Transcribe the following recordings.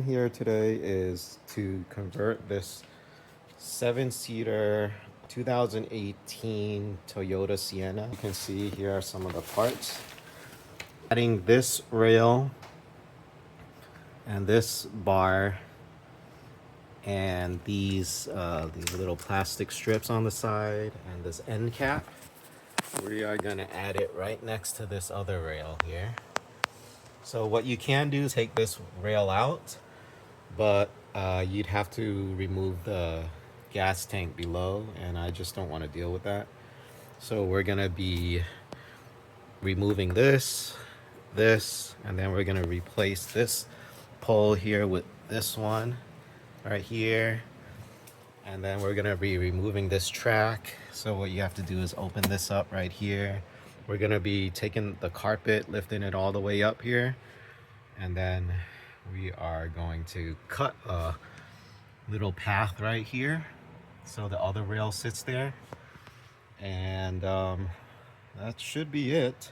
plan here today is to convert this 7-seater 2018 Toyota Sienna. You can see here are some of the parts. Adding this rail and this bar and these little plastic strips on the side and this end cap. We are gonna add it right next to this other rail here. So what you can do is take this rail out, but you'd have to remove the gas tank below, and I just don't want to deal with that. So we're gonna be removing this, and then we're gonna replace this pole here with this one right here, and then we're gonna be removing this track. So what you have to do is open this up right here. We're gonna be taking the carpet, lifting it all the way up here, and then we are going to cut a little path right here so the other rail sits there, and that should be it.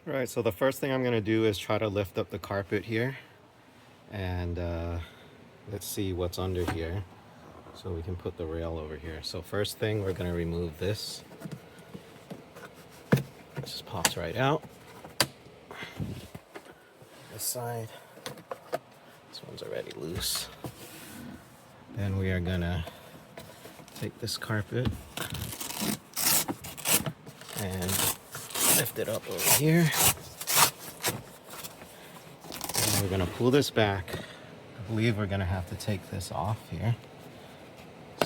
Right, so the first thing I'm gonna do is try to lift up the carpet here, and let's see what's under here so we can put the rail over here. So first thing, we're gonna remove this. It just pops right out. This side, this one's already loose. Then we are gonna take this carpet and lift it up over here. And we're gonna pull this back. I believe we're gonna have to take this off here.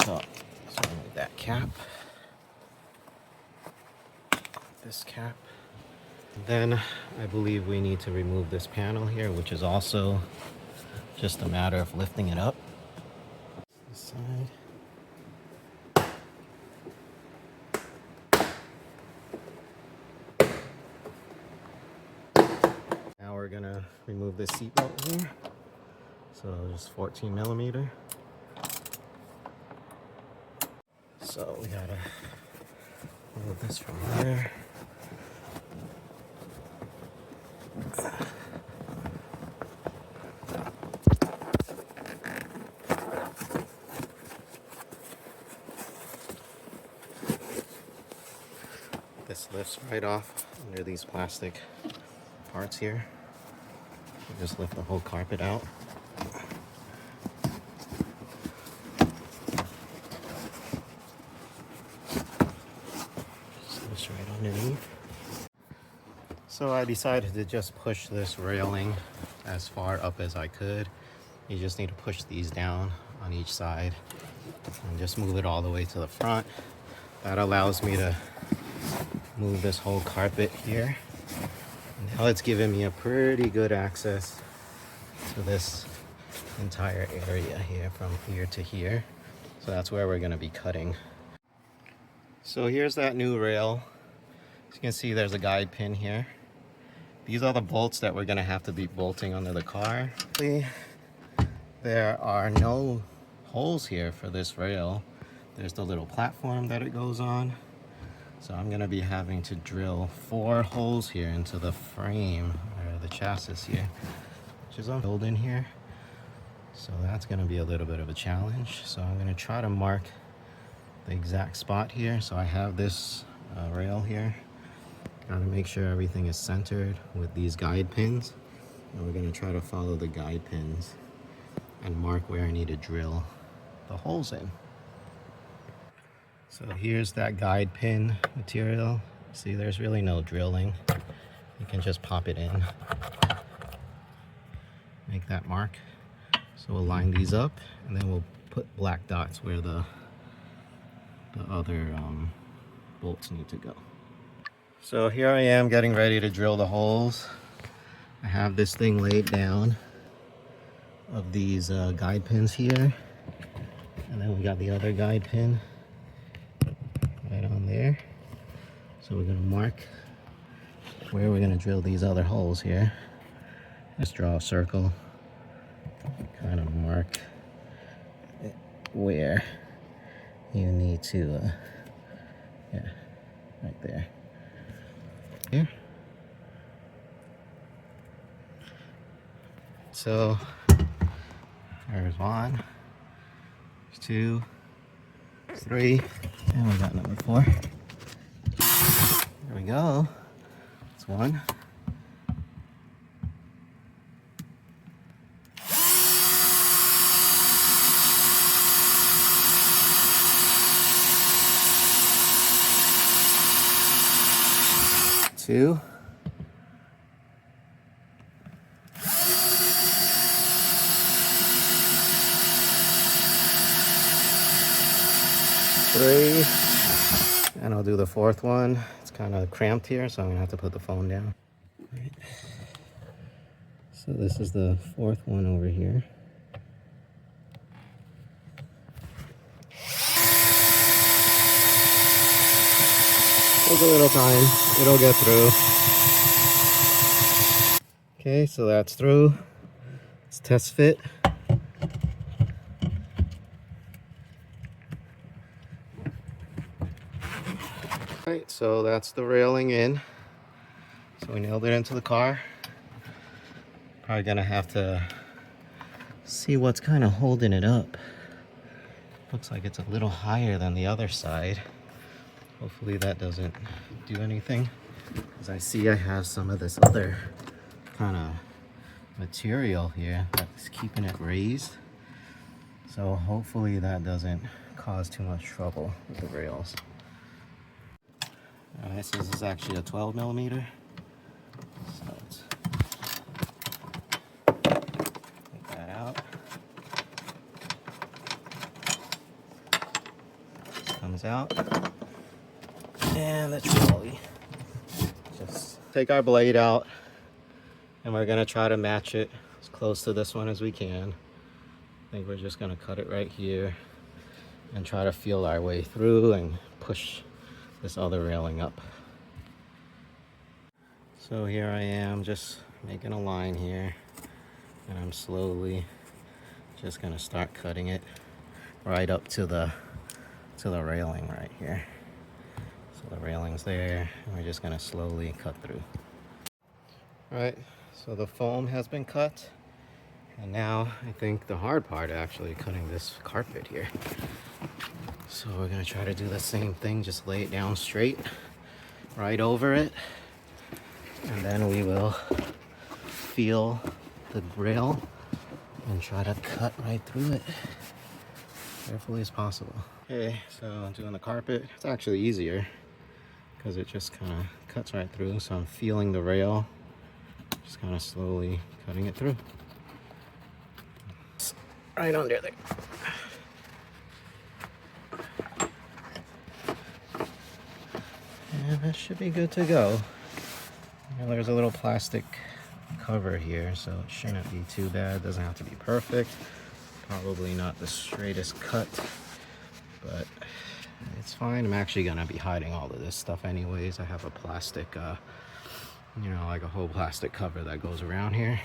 So let's remove that cap. This cap. Then I believe we need to remove this panel here, which is also just a matter of lifting it up. This side. Now we're gonna remove this seat belt here. So just 14 millimeter. So we gotta remove this from there. This lifts right off under these plastic parts here. You just lift the whole carpet out. Just lifts right underneath. So I decided to just push this railing as far up as I could. You just need to push these down on each side and just move it all the way to the front. That allows me to move this whole carpet here. Now it's giving me a pretty good access to this entire area here, from here to here. So that's where we're gonna be cutting. So here's that new rail. As you can see, there's a guide pin here. These are the bolts that we're gonna have to be bolting under the car. There are no holes here for this rail. There's the little platform that it goes on. So I'm gonna be having to drill 4 holes here into the frame, or the chassis here, which is on built in here. So that's gonna be a little bit of a challenge. So I'm gonna try to mark the exact spot here. So I have this rail here. Gotta make sure everything is centered with these guide pins. And we're gonna try to follow the guide pins and mark where I need to drill the holes in. So here's that guide pin material. See, there's really no drilling. You can just pop it in. Make that mark. So we'll line these up, and then we'll put black dots where the other bolts need to go. So here I am getting ready to drill the holes. I have this thing laid down of these guide pins here. And then we got the other guide pin right on there. So we're gonna mark where we're gonna drill these other holes here. Just draw a circle, kind of mark where you need to, yeah, right there. Here. So There's 1, 2, 3, and we got number 4. There we go. That's 1. Two. 3, and I'll do the 4th one. It's kind of cramped here, so I'm gonna have to put the phone down. Right. So this is the 4th one over here. Take a little time, it'll get through. Okay, so that's through. Let's test fit. Right, so that's the railing in. So we nailed it into the car. Probably gonna have to see what's kind of holding it up. Looks like it's a little higher than the other side. Hopefully that doesn't do anything, because I see I have some of this other kind of material here that's keeping it raised. So hopefully that doesn't cause too much trouble with the rails. Alright, so this is actually a 12 millimeter. So let's take that out. This comes out. And the trolley. Just take our blade out, and we're gonna try to match it as close to this one as we can. I think we're just gonna cut it right here and try to feel our way through and push this other railing up. So here I am, just making a line here, and I'm slowly just gonna start cutting it right up to the railing right here. So the railing's there, and we're just gonna slowly cut through. All right, so the foam has been cut, and now I think the hard part actually cutting this carpet here. So we're gonna try to do the same thing, just lay it down straight, right over it, and then we will feel the rail and try to cut right through it, carefully as possible. Okay, so I'm doing the carpet. It's actually easier, because it just kind of cuts right through, so I'm feeling the rail, just kind of slowly cutting it through. Right under there. And that should be good to go. And there's a little plastic cover here, so it shouldn't be too bad. Doesn't have to be perfect. Probably not the straightest cut, but it's fine. I'm actually gonna be hiding all of this stuff anyways. I have a plastic, you know, like a whole plastic cover that goes around here.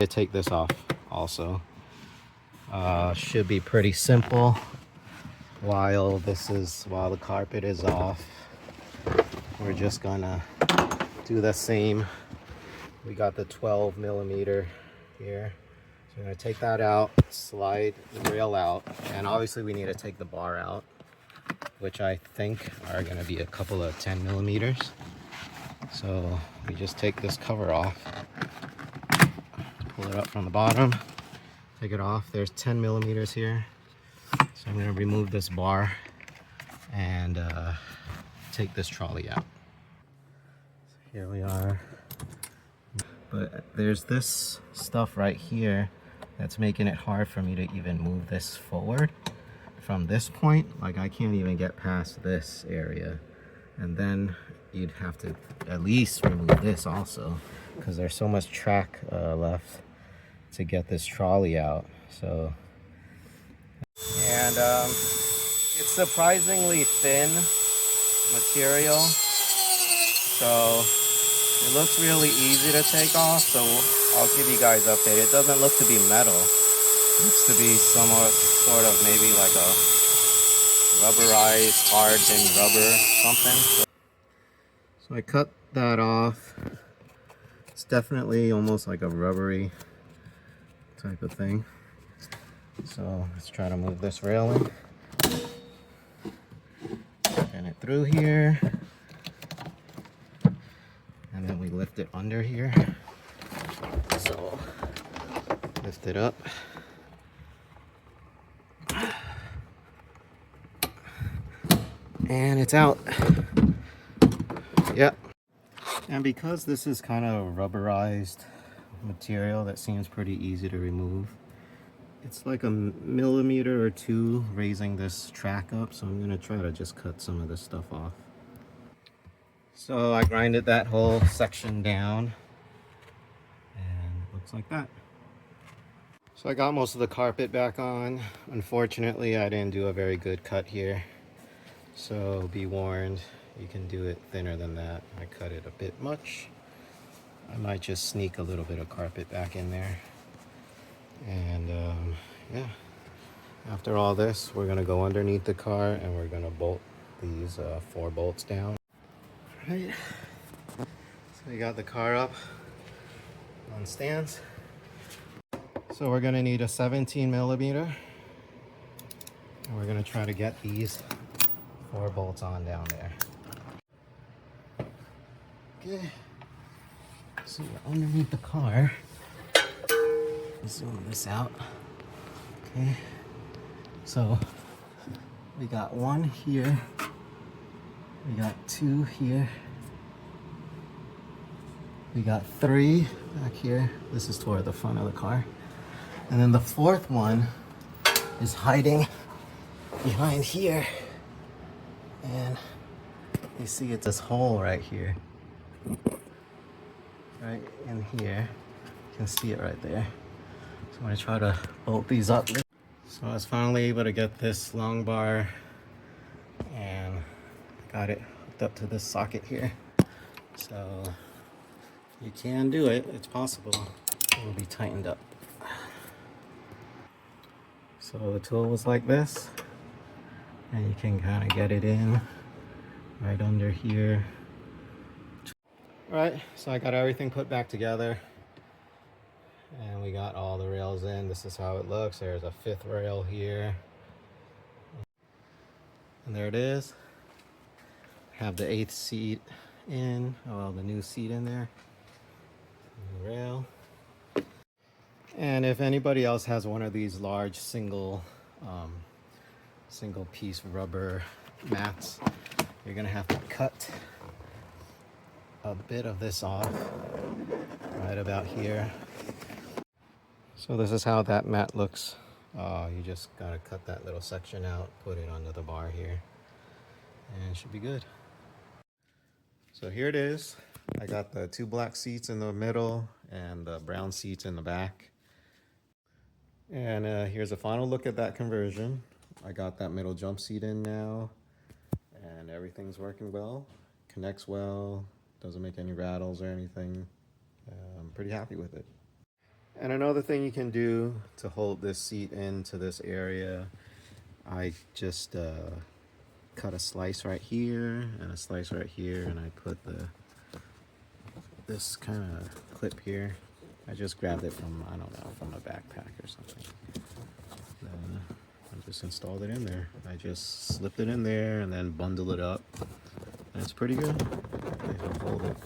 I take this off also. Should be pretty simple. While the carpet is off, we're just gonna do the same. We got the 12 millimeter here. So we're gonna take that out, slide the rail out, and obviously we need to take the bar out, which I think are gonna be a couple of 10 millimeters. So we just take this cover off, pull it up from the bottom, take it off. There's 10 millimeters here. So I'm gonna remove this bar and take this trolley out. So here we are. But there's this stuff right here that's making it hard for me to even move this forward. From this point, like I can't even get past this area. And then you'd have to at least remove this also, because there's so much track left to get this trolley out. So, and it's surprisingly thin material, so it looks really easy to take off. So I'll give you guys an update. It doesn't look to be metal. It looks to be somewhat sort of maybe like a rubberized, hardened rubber something. So I cut that off. It's definitely almost like a rubbery type of thing. So let's try to move this railing. Get it through here. And then we lift it under here. So lift it up. And it's out. Yep. And because this is kind of rubberized material that seems pretty easy to remove, it's like a millimeter or two raising this track up, so I'm gonna try to just cut some of this stuff off. So I grinded that whole section down and it looks like that. So I got most of the carpet back on. Unfortunately, I didn't do a very good cut here, so be warned, you can do it thinner than that. I cut it a bit much. I might just sneak a little bit of carpet back in there. And yeah, after all this, we're gonna go underneath the car and we're gonna bolt these 4 bolts down. All right, so we got the car up on stands. So we're gonna need a 17 millimeter, and we're gonna try to get these 4 bolts on down there. Okay, so we're underneath the car. Zoom this out. Okay, so we got 1 here, we got 2 here, we got 3 back here. This is toward the front of the car, and then the 4th one is hiding behind here, and you see it's this hole right here, right in here. You can see it right there. So I'm gonna try to bolt these up. So I was finally able to get this long bar and got it hooked up to this socket here. So you can do it, it's possible. It will be tightened up. So the tool was like this, and you can kind of get it in right under here. All right, so I got everything put back together. And we got all the rails in. This is how it looks. There's a 5th rail here. And there it is. Have the 8th seat in. Oh, well, the new seat in there. New rail. And if anybody else has one of these large single piece rubber mats, you're gonna have to cut a bit of this off right about here. So this is how that mat looks. You just gotta cut that little section out, put it under the bar here, and it should be good. So here it is. I got the 2 black seats in the middle and the brown seats in the back. And here's a final look at that conversion. I got that middle jump seat in now, and everything's working well, connects well, doesn't make any rattles or anything. I'm pretty happy with it. And another thing you can do to hold this seat into this area, I just cut a slice right here and a slice right here, and I put this kind of clip here. I just grabbed it from, I don't know, from a backpack or something. I just installed it in there. I just slipped it in there and then bundle it up, and it's pretty good. It'll hold it